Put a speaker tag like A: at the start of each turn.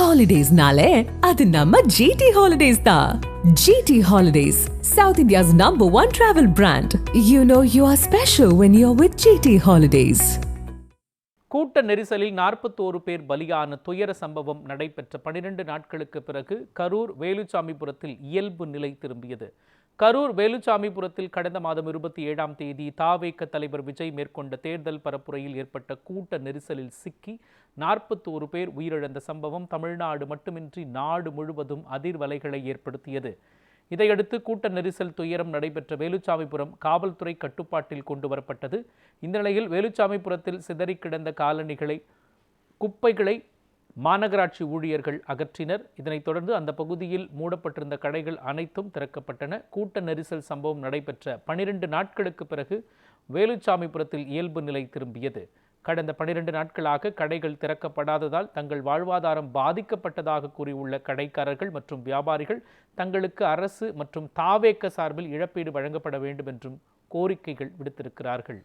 A: ஹாலிடேஸ்னாலே அது நம்ம ஜிடி ஹாலிடேஸ் தான். GT Holidays, South India's #1 travel brand. You know you are special when you're with GT Holidays.
B: கூட்ட நெரிசலில் 41 பேர் பலியான துயர சம்பவம் நடைபெற்ற 12 நாட்களுக்கு பிறகு கரூர் வேலுச்சாமிபுரத்தில் இயல்பு நிலை திரும்பியது. கரூர் வேலுச்சாமிபுரத்தில் கடந்த மாதம் 27ஆம் தேதி தவேக தலைவர் விஜய் மேற்கொண்ட தேர்தல் பரப்புரையில் ஏற்பட்ட கூட்ட நெரிசலில் சிக்கி 41 பேர் உயிரிழந்த சம்பவம் தமிழ்நாடு மட்டுமின்றி நாடு முழுவதும் அதிர்வலைகளை ஏற்படுத்தியது. இதையடுத்து கூட்ட நெரிசல் துயரம் நடைபெற்ற வேலுச்சாமிபுரம் காவல்துறை கட்டுப்பாட்டில் கொண்டு வரப்பட்டது. இந்த நிலையில் வேலுச்சாமிபுரத்தில் சிதறி கிடந்த காலணிகளை, குப்பைகளை மாநகராட்சி ஊழியர்கள் அகற்றினர். இதனைத் தொடர்ந்து அந்த பகுதியில் மூடப்பட்டிருந்த கடைகள் அனைத்தும் திறக்கப்பட்டன. கூட்ட நெரிசல் சம்பவம் நடைபெற்ற 12 நாட்களுக்கு பிறகு வேலுச்சாமிபுரத்தில் இயல்பு நிலை திரும்பியது. கடந்த 12 நாட்களாக கடைகள் திறக்கப்படாததால் தங்கள் வாழ்வாதாரம் பாதிக்கப்பட்டதாக கூறியுள்ள கடைக்காரர்கள் மற்றும் வியாபாரிகள் தங்களுக்கு அரசு மற்றும் தவேக சார்பில் இழப்பீடு வழங்கப்பட வேண்டும் என்றும் கோரிக்கைகள் விடுத்திருக்கிறார்கள்.